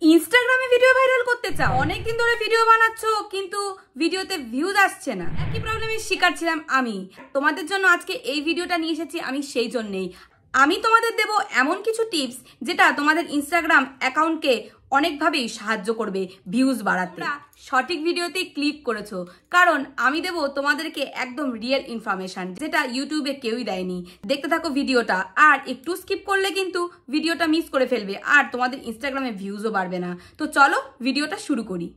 ইনস্টাগ্রামে video viral করতে চাও, অনেকদিন ধরে ভিডিও বানাচ্ছো কিন্তু ভিডিওতে ভিউজ আসছে না। একই প্রবলেমের শিকার ছিলাম আমি। তোমাদের জন্য আজকে এই ভিডিওটা নিয়ে এসেছি আমি সেই জন্যেই। আমি তোমাদের দেব এমন কিছু টিপস যেটা তোমাদের ইনস্টাগ্রাম অ্যাকাউন্টকে অনেকভাবেই সাহায্য করবে ভিউজ বাড়াতে। সঠিক ভিডিওতেই ক্লিক করেছো, কারণ আমি দেব তোমাদেরকে একদম রিয়েল ইনফরমেশন যেটা ইউটিউবে কেউই দেয়নি। দেখতে থাকো ভিডিওটা, আর একটু স্কিপ করলে কিন্তু ভিডিওটা মিস করে ফেলবে আর তোমাদের ইনস্টাগ্রামে ভিউজও বাড়বে না। তো চলো ভিডিওটা শুরু করি।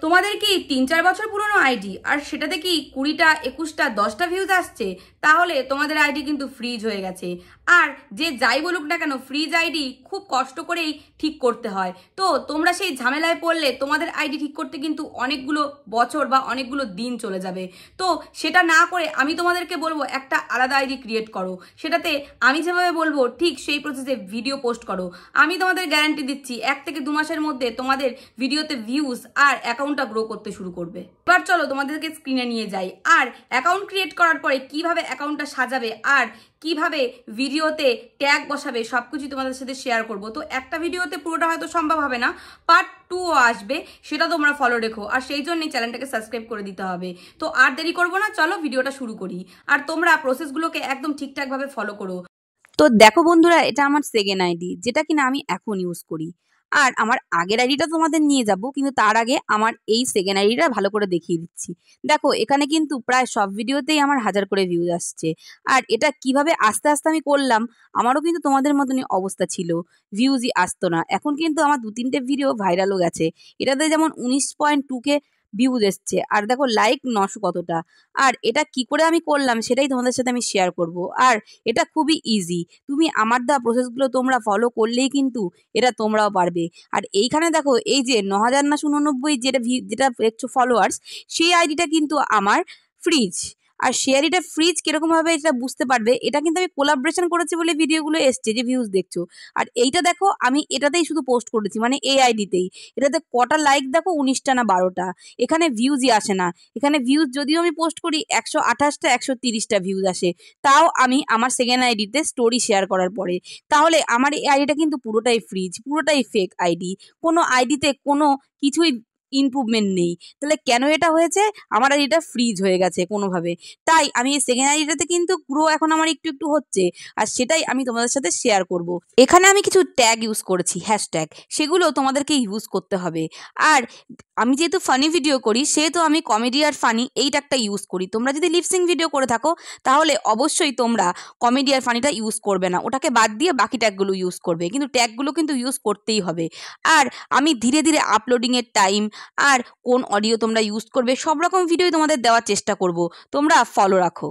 তোমাদের কি 3-4 বছর পুরনো আইডি আর সেটাতে কি 20টা 21টা 10টা ভিউজ আসছে, তাহলে তোমাদের আইডি কিন্তু ফ্রিজ হয়ে গেছে। আর যে যাই বলুক না কেন, ফ্রিজ আইডি খুব কষ্ট করেই ঠিক করতে হয়। তো তোমরা সেই ঝামেলায় পড়লে তোমাদের আইডি ঠিক করতে কিন্তু অনেকগুলো বছর বা অনেকগুলো দিন চলে যাবে। তো সেটা না করে আমি তোমাদেরকে বলবো একটা আলাদা আইডি ক্রিয়েট করো, সেটাতে আমি যেভাবে বলবো ঠিক সেই প্রসেসে ভিডিও পোস্ট করো। আমি তোমাদের গ্যারান্টি দিচ্ছি 1 থেকে 2 মাসের মধ্যে তোমাদের ভিডিওতে ভিউজ আর অ্যাকাউন্টটা গ্রো করতে শুরু করবে। এবার চলো তোমাদেরকে স্ক্রিনে নিয়ে যাই, আর অ্যাকাউন্ট ক্রিয়েট করার পরে কিভাবে অ্যাকাউন্টটা সাজাবে আর কিভাবে ভিডিওতে ট্যাগ বসাবে সবকিছু তোমাদের সাথে শেয়ার করব। তো একটা ভিডিওতে পুরোটা হয়তো সম্ভব হবে না, পার্ট 2ও আসবে, সেটা তোমরা ফলো রেখো। আর সেই জন্যই চ্যানেলটাকে সাবস্ক্রাইব করে দিতে হবে। তো আর দেরি করবো না, চলো ভিডিওটা শুরু করি। আর তোমরা প্রসেসগুলোকে একদম ঠিকঠাকভাবে ফলো করো। তো দেখো বন্ধুরা, এটা আমার সেকেন্ড আইডি, যেটা কিনা আমি এখন ইউজ করি। আর আমার আগের আইডিটা তোমাদের নিয়ে যাব, কিন্তু তার আগে আমার এই সেকেন্ড আইডিটা ভালো করে দেখিয়ে দিচ্ছি। দেখো, এখানে কিন্তু প্রায় সব ভিডিওতেই আমার 1000 করে ভিউজ আসছে। আর এটা কিভাবে আস্তে আস্তে আমি করলাম, আমারও কিন্তু তোমাদের মতনই অবস্থা ছিল, ভিউজই আসতো না। এখন কিন্তু আমার 2-3টে ভিডিও ভাইরালও গেছে। এটাতে যেমন 19.2K ভিউজ এসছে, আর দেখো লাইক 900 কতটা। আর এটা কি করে আমি করলাম সেটাই তোমাদের সাথে আমি শেয়ার করব। আর এটা খুবই ইজি, তুমি আমার দেওয়া প্রসেসগুলো তোমরা ফলো করলেই কিন্তু এটা তোমরাও পারবে। আর এইখানে দেখো, এই যে 9989 যেটা দেখছো ফলোয়ার্স, সেই আইডিটা কিন্তু আমার ফ্রিজ। আর শেয়ার এটা ফ্রিজ কিরকমভাবে এটা বুঝতে পারবে, এটা কিন্তু আমি কোলাবরেশন করেছি বলে ভিডিওগুলো এসছে যে ভিউজ দেখছো। আর এইটা দেখো, আমি এটাতেই শুধু পোস্ট করেছি, মানে এই আইডিতেই। এটাতে কটা লাইক দেখো, 19টা না 12টা। এখানে ভিউজই আসে না। এখানে ভিউজ যদিও আমি পোস্ট করি 128টা 130টা ভিউজ আসে, তাও আমি আমার সেকেন্ড আইডিতে স্টোরি শেয়ার করার পরে। তাহলে আমার এই আইডিটা কিন্তু পুরোটাই ফ্রিজ, পুরোটাই ফেক আইডি। কোনো আইডিতে কোনো কিছুই ইমপ্রুভমেন্ট নেই। তাহলে কেন এটা হয়েছে? আমার আইডিটা ফ্রিজ হয়ে গেছে কোনোভাবে। তাই আমি এই সেকেন্ড আইডিটাতে কিন্তু গ্রো এখন আমার একটু একটু হচ্ছে, আর সেটাই আমি তোমাদের সাথে শেয়ার করব। এখানে আমি কিছু ট্যাগ ইউজ করেছি, হ্যাশট্যাগ, সেগুলো তোমাদেরকে ইউজ করতে হবে। আর আমি যেহেতু ফানি ভিডিও করি, সেহেতু আমি কমেডি আর ফানি এই ট্যাগটা ইউজ করি। তোমরা যদি লিপসিং ভিডিও করে থাকো, তাহলে অবশ্যই তোমরা কমেডি আর ফানিটা ইউজ করবে না, ওটাকে বাদ দিয়ে বাকি ট্যাগগুলো ইউজ করবে। কিন্তু ট্যাগগুলো কিন্তু ইউজ করতেই হবে। আর আমি ধীরে ধীরে আপলোডিংয়ের টাইম আর কোন অডিও তোমরা ইউজ করবে, সব রকম ভিডিওই তোমাদের দেওয়ার চেষ্টা করব। তোমরা ফলো রাখো।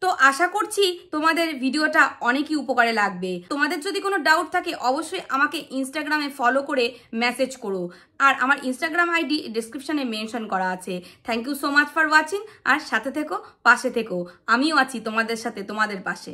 তো আশা করছি তোমাদের ভিডিওটা অনেকই উপকারে লাগবে। তোমাদের যদি কোনো ডাউট থাকে অবশ্যই আমাকে ইনস্টাগ্রামে ফলো করে মেসেজ করো। আর আমার ইনস্টাগ্রাম আইডি ডেসক্রিপশনে মেনশন করা আছে। Thank you so much for watching. আর সাথে থেকো, পাশে থেকো, আমিও আছি তোমাদের সাথে, তোমাদের পাশে।